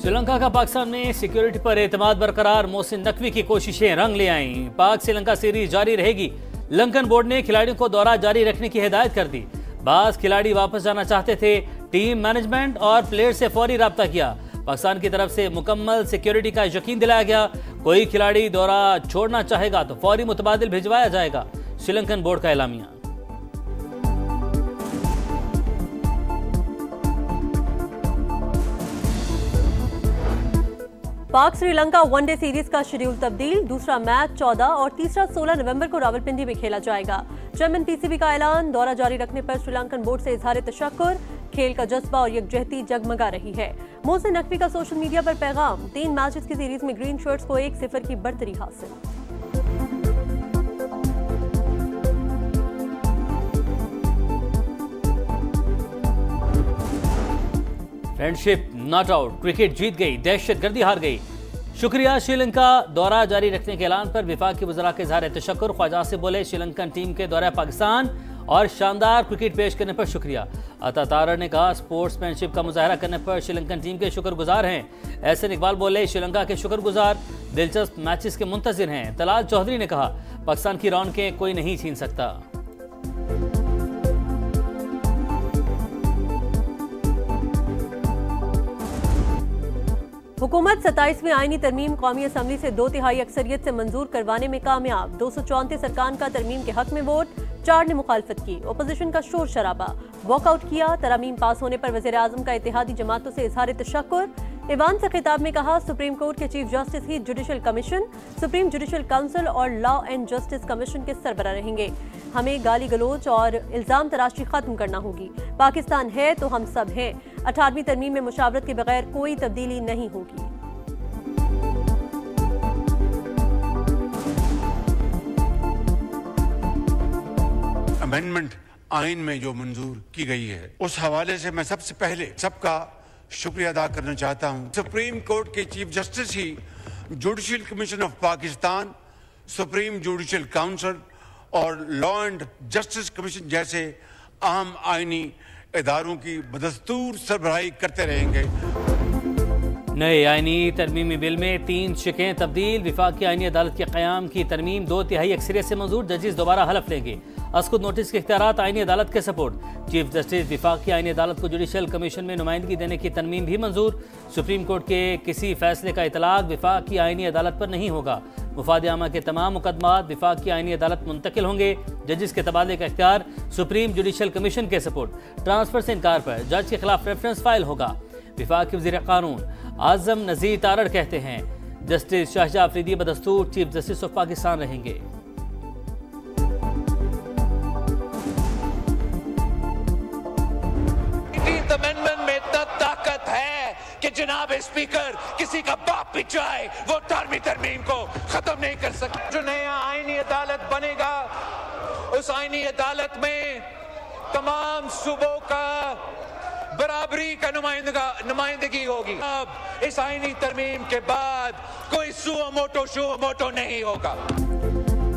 श्रीलंका का पाकिस्तान में सिक्योरिटी पर एतमाद बरकरार, मोहसिन नकवी की कोशिशें रंग ले आईं। पाक श्रीलंका सीरीज जारी रहेगी। लंकन बोर्ड ने खिलाड़ियों को दौरा जारी रखने की हिदायत कर दी। बाज खिलाड़ी वापस जाना चाहते थे। टीम मैनेजमेंट और प्लेयर से फौरी राब्ता किया। पाकिस्तान की तरफ से मुकम्मल सिक्योरिटी का यकीन दिलाया गया। कोई खिलाड़ी दौरा छोड़ना चाहेगा तो फौरी मुतबादिल भिजवाया जाएगा, श्रीलंकन बोर्ड का एलामिया। पाक श्रीलंका वनडे सीरीज का शेड्यूल तब्दील। दूसरा मैच 14 और तीसरा 16 नवंबर को रावलपिंडी में खेला जाएगा। चेयरमैन पीसीबी का ऐलान, दौरा जारी रखने पर श्रीलंकन बोर्ड से इजहार तशक्कुर। खेल का जज्बा और यकजहती जगमगा रही है। मोहसिन नकवी का सोशल मीडिया पर पैगाम, 3 मैचेस की सीरीज में ग्रीन शर्ट्स को 1-0 की बढ़तरी हासिल। फ्रेंडशिप नॉट आउट, क्रिकेट जीत गई, दहशतगर्दी हार गई। शुक्रिया। श्रीलंका दौरा जारी रखने के ऐलान पर विफाकी वज़रा के इज़हार तशक्कुर। ख्वाजा से बोले, श्रीलंकन टीम के दौरे पाकिस्तान और शानदार क्रिकेट पेश करने पर शुक्रिया। अता तारड़ ने कहा, स्पोर्ट्समैनशिप का मुजाहरा करने पर श्रीलंकन टीम के शुक्रगुजार हैं। एहसन इकबाल बोले, श्रीलंका के शुक्रगुजार, दिलचस्प मैचेस के मुंतज़िर हैं। तलाल चौधरी ने कहा, पाकिस्तान की रौनकें कोई नहीं छीन सकता। हुकूमत 27वीं आईनी तरमीम कौमी असम्बली से 2/3 अक्सरियत से मंजूर करवाने में कामयाब। 234 अरकान का तरमीम के हक में वोट, 4 ने मुखालफत की। ओपोजिशन का शोर शराबा, वॉकआउट किया। तरमीम पास होने पर वज़ीर आज़म का इत्तेहादी जमातों से इजहार तशक्कुर। ईवान से खिताब में कहा, सुप्रीम कोर्ट के चीफ जस्टिस ही judicial commission, supreme judicial council और लॉ एंड जस्टिस कमीशन के सरबराह रहेंगे। हमें गाली गलोच और इल्जाम तराशी खत्म करना होगी। पाकिस्तान है तो हम सब हैं। 18वीं तरमीम में मुशावरत के बगैर कोई तब्दीली नहीं होगी। अमेंडमेंट आइन में जो मंजूर की गई है, उस हवाले से मैं सबसे पहले सबका शुक्रिया अदा करना चाहता हूं। सुप्रीम कोर्ट के चीफ जस्टिस ही judicial commission of Pakistan, supreme judicial council और लॉ एंड जस्टिस कमीशन जैसे अहम आईनी इदारों की बदस्तूर सरबराही करते रहेंगे। नए आईनी तरमीमी बिल में 3 शिकें तब्दील। विफाकी आईनी अदालत के क़याम की तरमीम 2/3 अक्सरियत से मंजूर। जजेस दोबारा हलफ लेंगे। अस्कुद नोटिस के इख्तियारात आईनी अदालत के सपोर्ट। चीफ जस्टिस विफाकी आईनी अदालत को जुडिशल कमीशन में नुमाइंदगी देने की तरमीम भी मंजूर। सुप्रीम कोर्ट के किसी फैसले का इतलाक विफाकी आईनी अदालत पर नहीं होगा। मुफाद आमा के तमाम मुकदमात विफाकी आईनी अदालत मुंतकिल होंगे। जजेस के तबादले का इख्तियार सुप्रीम जुडिशल कमीशन के सपोर्ट। ट्रांसफर से इनकार पर जज के खिलाफ रेफरेंस फाइल होगा। विफाकी वज़ीर कानून आज़म नज़ीर तारड़ कहते हैं, जस्टिस शाहजहां अफरीदी बदस्तूर चीफ जस्टिस ऑफ पाकिस्तान रहेंगे। अमेंडमेंट में इतना ताकत है कि जनाब स्पीकर किसी का बाप भी चाहे वो 18वीं तरमीम को खत्म नहीं कर सकता। जो नया आईनी अदालत बनेगा, उस आईनी अदालत में तमाम सूबों का बराबरी का नुमाइंदगी होगी। अब इस आईनी तरमीम के बाद कोई सुओ मोटो नहीं होगा।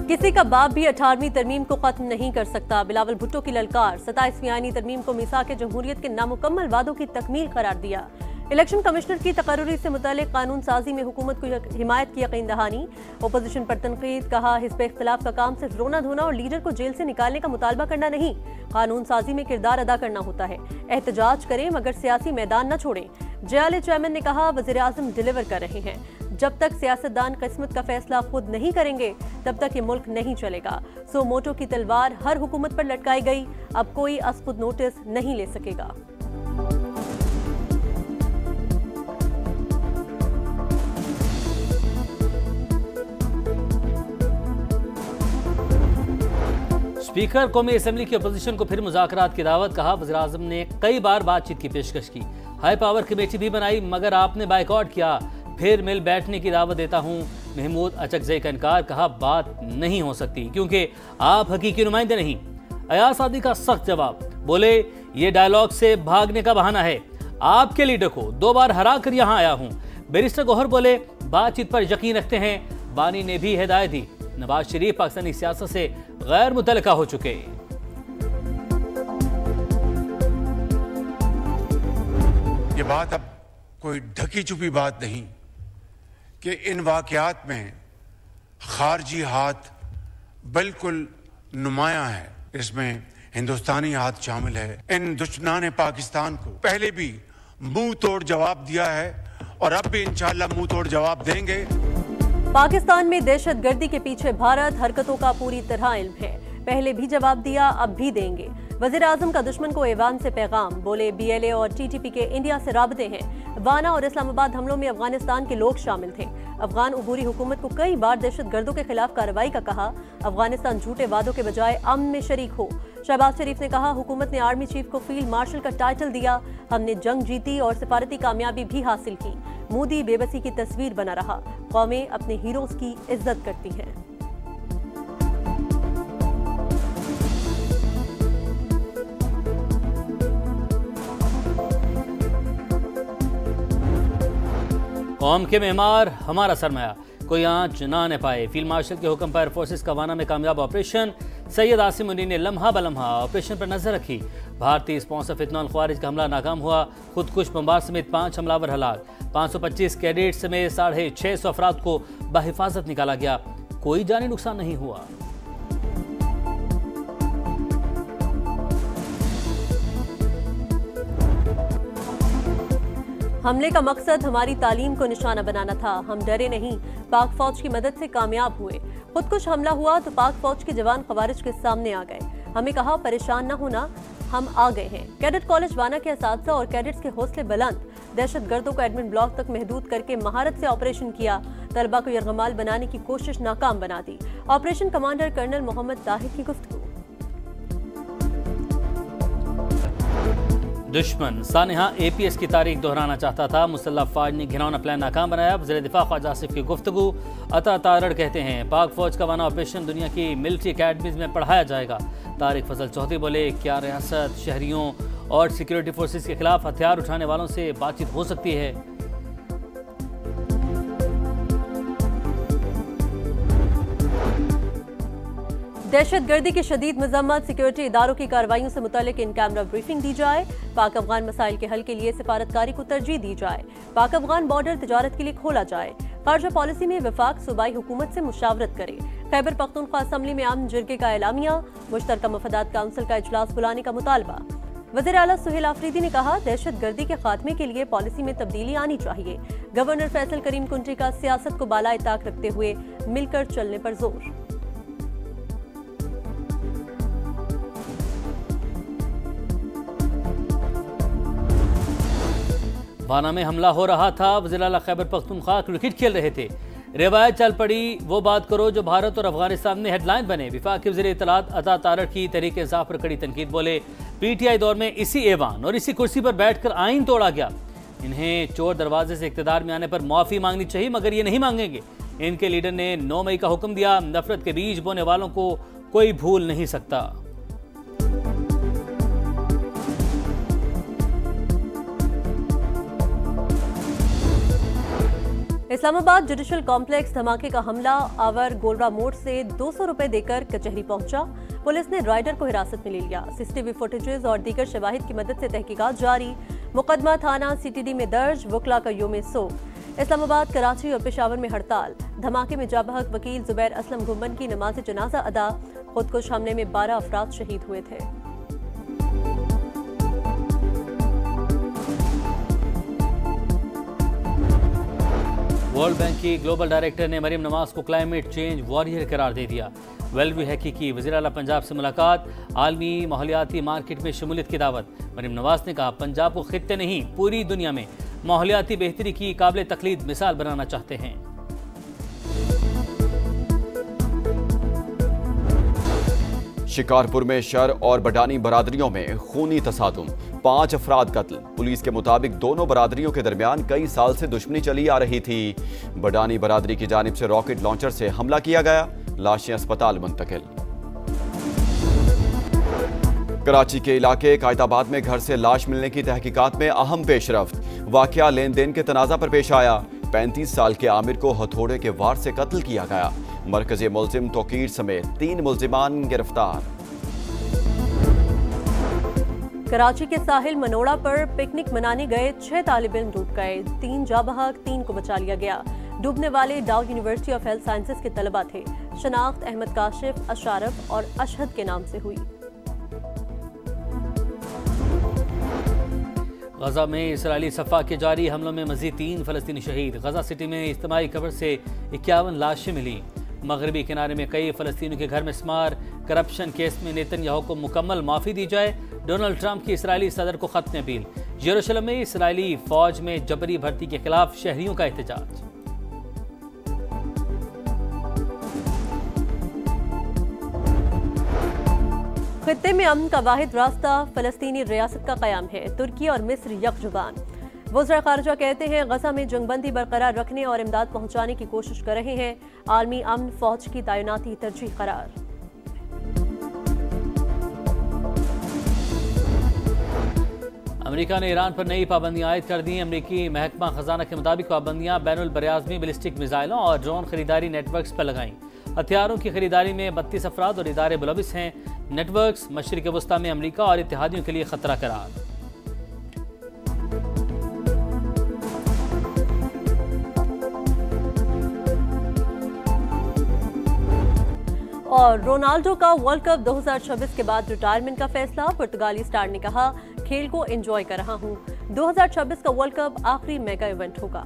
किसी का बाप भी 18वीं तरमीम को खत्म नहीं कर सकता। बिलावल भुट्टो की ललकार, 27वीं आईनी तरमीम को मीसाक जमहूरियत के नामुकम्मल वादों की तकमील करार दिया। इलेक्शन कमिश्नर की तकर्री से मुतालिक कानून साजी में हुकूमत को हिमायत की यकीन दहानी। ओपोजिशन पर तनकीद, कहा हिस्ब इख्तिलाफ का काम सिर्फ रोना धोना और लीडर को जेल से निकालने का मुतालबा करना नहीं, कानून साजी में किरदार अदा करना होता है। एहतजाज करें मगर सियासी मैदान न छोड़ें। JLA चेयरमैन ने कहा, वज़ीर आज़म डिलीवर कर रहे हैं। जब तक सियासतदान किस्मत का फैसला खुद नहीं करेंगे तब तक ये मुल्क नहीं चलेगा। सो मोटो की तलवार हर हुकूमत पर लटकाई गई, अब कोई अस्कुद नोटिस नहीं ले सकेगा। स्पीकर कौमी असम्बली की अपोजिशन को फिर मुज़ाकरात की दावत। कहा, वज़ीर आज़म ने कई बार बातचीत की पेशकश की, हाई पावर कमेटी भी बनाई मगर आपने बाइकआउट किया। फिर मिल बैठने की दावत देता हूँ। महमूद अचकज़ई का इनकार। कहा, बात नहीं हो सकती क्योंकि आप हकीकी नुमाइंदे नहीं। अयाज सादी का सख्त जवाब, बोले ये डायलॉग से भागने का बहाना है। आपके लीडर को 2 बार हरा कर यहाँ आया हूँ। बैरिस्टर गौहर बोले, बातचीत पर यकीन रखते हैं। बानी ने भी हिदायत दी। नवाज शरीफ पाकिस्तानी सियासत से गैर मुतल्लिका हो चुके। ये बात अब कोई ढकी छुपी बात नहीं कि इन वाकयात में खारजी हाथ बिल्कुल नुमाया है। इसमें हिंदुस्तानी हाथ शामिल है। इन दुश्मनान पाकिस्तान को पहले भी मुंह तोड़ जवाब दिया है और अब भी इंशाअल्लाह मुंह तोड़ जवाब देंगे। पाकिस्तान में दहशतगर्दी के पीछे भारत हरकतों का पूरी तरह इल्म है। पहले भी जवाब दिया, अब भी देंगे। वजीर आजम का दुश्मन को ऐवान से पैगाम, बोले BLA और TTP के इंडिया से राबते हैं। वाना और इस्लामाबाद हमलों में अफगानिस्तान के लोग शामिल थे। अफगान उबूरी हुकूमत को कई बार दहशतगर्दों के खिलाफ कार्रवाई का कहा। अफगानिस्तान झूठे वादों के बजाय अमन में शरीक हो। शहबाज शरीफ ने कहा, हुकूमत ने आर्मी चीफ को फील्ड मार्शल का टाइटल दिया। हमने जंग जीती और सिफारती कामयाबी भी हासिल की। मोदी बेबसी की तस्वीर बना रहा। कौमें अपने हीरोज की इज्जत करती हैं। कौम के मेहमान हमारा सरमाया, कोई आंच ना आने पाए। फील्ड मार्शल के हुक्म पर फोर्सेस का वाना में कामयाब ऑपरेशन। सैयद आसिम मुनीर ने लम्हा बलम्हा ऑपरेशन पर नजर रखी। भारतीय स्पॉन्सर फितनॉल ख्वारिज का हमला नाकाम हुआ। खुदकुश बमबार समेत 5 हमलावर हलाक। 525 कैडेट समेत 650 अफराद को बहिफाजत निकाला गया। कोई जानी नुकसान नहीं हुआ। हमले का मकसद हमारी तालीम को निशाना बनाना था। हम डरे नहीं, पाक फौज की मदद से कामयाब हुए। खुदकुश हमला हुआ तो पाक फौज के जवान खवारिज के सामने आ गए। हमें कहा, परेशान न होना, हम आ गए हैं। कैडेट कॉलेज वाना के असातिज़ा और कैडेट्स के हौसले बुलंद। दहशतगर्दों को एडमिन ब्लॉक तक महदूद करके महारत से ऑपरेशन किया। तलबा को यरगमाल बनाने की कोशिश नाकाम बना दी। Operation commander colonel Mohammad Tahir की गुफ्तगू। दुश्मन सानेहा APS की तारीख दोहराना चाहता था। मुसल्लह फौज ने घिनौना प्लान नाकाम बनाया। वज़ीर दिफा ख्वाजा आसिफ की गुफ्तगू। अता तारड़ कहते हैं, पाक फौज का वाना ऑपरेशन दुनिया की मिलिट्री अकेडमीज में पढ़ाया जाएगा। तारिक फजल चौधरी बोले, क्या रियासत शहरियों और सिक्योरिटी फोर्सेस के खिलाफ हथियार उठाने वालों से बातचीत हो सकती है? दहशतगर्दी की शदीद मजम्मत। सिक्योरिटी इदारों की कार्रवाइयों से मुतालिक इन कैमरा ब्रीफिंग दी जाए। पाक अफगान मसाइल के हल के लिए सिफारतकारी को तरजीह दी जाए। पाक अफगान बॉर्डर तिजारत के लिए खोला जाए। खारजा पॉलिसी में वफाक सूबाई हुकूमत से मुशावरत करे। खैबर पख्तूनख्वा असम्बली में अमन जिरगे का एलामिया। मुश्तरका मफादात काउंसिल का इजलास बुलाने का मुतालबा। वज़ीर आला सुहेल आफरीदी ने कहा, दहशतगर्दी के खात्मे के लिए पॉलिसी में तब्दीली आनी चाहिए। गवर्नर फैसल करीम कुंटी का सियासत को बालाए ताक रखते हुए मिलकर चलने पर जोर। वाना में हमला हो रहा था। वज़ीर आला खैबर पख्तूनख्वा क्रिकेट खेल रहे थे। रिवायत चल पड़ी, वो बात करो जो भारत और अफगानिस्तान में हेडलाइन बने। विफाकी वज़ीर इत्तलात अता तारड़ की तहरीक इंसाफ पर कड़ी तनकीद। बोले, PTI दौर में इसी ऐवान और इसी कुर्सी पर बैठकर आइन तोड़ा गया। इन्हें चोर दरवाजे से इक़्तिदार में आने पर माफ़ी मांगनी चाहिए, मगर ये नहीं मांगेंगे। इनके लीडर ने 9 मई का हुक्म दिया। नफरत के बीज बोने वालों को कोई भूल नहीं सकता। इस्लामाबाद जुडिशल कॉम्प्लेक्स धमाके का हमला आवर गोलरा मोड़ से 200 रुपए देकर कचहरी पहुंचा। पुलिस ने राइडर को हिरासत में ले लिया। CCTV फुटेजेस और दीगर शवाहिद की मदद से तहकीकात जारी। मुकदमा थाना CTD में दर्ज। वकला का योम सोग। इस्लामाबाद, कराची और पेशावर में हड़ताल। धमाके में जाबहक वकील जुबैर असलम गुम्बन की नमाज जनाजा अदा। खुदकुश हमले में 12 अफराद शहीद हुए थे। वर्ल्ड बैंक की ग्लोबल डायरेक्टर ने मरीम नवाज को क्लाइमेट चेंज वॉरियर करार दे दिया। वेलवी हैकी की वज़ीर आला पंजाब से मुलाकात। आलमी माहौलियाती मार्केट में शमूलियत की दावत। मरीम नवाज ने कहा, पंजाब को खित्ते नहीं पूरी दुनिया में माहौलियाती बेहतरी की काबिल तकलीद मिसाल बनाना चाहते हैं। शिकारपुर में शर और बडानी बरादरियों में खूनी तसादुम। 5 अफराद कत्ल। पुलिस के मुताबिक दोनों बरादरियों के दरमियान कई साल से दुश्मनी चली आ रही थी। बडानी बरादरी की जानिब से रॉकेट लॉन्चर से हमला किया गया। लाशें अस्पताल मुंतकिल। कराची के इलाके कायदाबाद में घर से लाश मिलने की तहकीकात में अहम पेशरफ्त। वाकया लेन देन के तनाजा पर पेश आया। 35 साल के आमिर को हथौड़े के वार से कत्ल किया गया। मरकजी मुलजिम तोकीर समेत 3 मुलजिमान गिरफ्तार। कराची के साहिल मनोड़ा पर पिकनिक मनाने गए 6 तालिब इल्म डूब गए। 3 जाबहक, 3 को बचा लिया गया। डूबने वाले डाउ यूनिवर्सिटी ऑफ हेल्थ साइंसेज के तलबा थे। शनाख्त अहमद काशिफ, अशारफ और अशहद के नाम से हुई। गजा में इसराइली सफा के जारी हमलों में मजीद 3 फलस्तीनी शहीद। गजा सिटी में इज्तिमाई कब्र से 51 लाशें मिली। मगरबी किनारे में कई फलस्तीनियों के घर में स्मार। करप्शन केस में नेतन्याहू को मुकम्मल माफी दी जाए। डोनाल्ड ट्रंप की इसराइली सदर को खत में अपील। यरूशलेम में इसराइली फौज में जबरी भर्ती के खिलाफ शहरियों का एहतजाज। खित्ते में अमन का वाहिद रास्ता फलस्तीनी रियासत का कयाम है। तुर्की और मिस्र यकजुबान। वज़ीर ख़ारिजा कहते हैं गजा में जंगबंदी बरकरार रखने और इमदाद पहुंचाने की कोशिश कर रहे हैं। आलमी अमन फौज की तैनाती तरजीह करार। अमेरिका ने ईरान पर नई पाबंदियां आयद कर दी। अमेरिकी महकमा खजाना के मुताबिक पाबंदियां बैनुल बरियाज़मी बैलिस्टिक मिसाइलों और ड्रोन खरीदारी नेटवर्क्स पर लगाईं। हथियारों की खरीदारी में 32 अफराद और इदारे मुलविस हैं। नेटवर्क्स मशरिक़ वस्ता में अमेरिका और इत्तेहादियों के लिए खतरा करार। और रोनाल्डो का वर्ल्ड कप 2026 के बाद रिटायरमेंट का फैसला। पुर्तगाली स्टार ने कहा, खेल को एंजॉय कर रहा हूं। 2026 का वर्ल्ड कप आखिरी मेगा इवेंट होगा।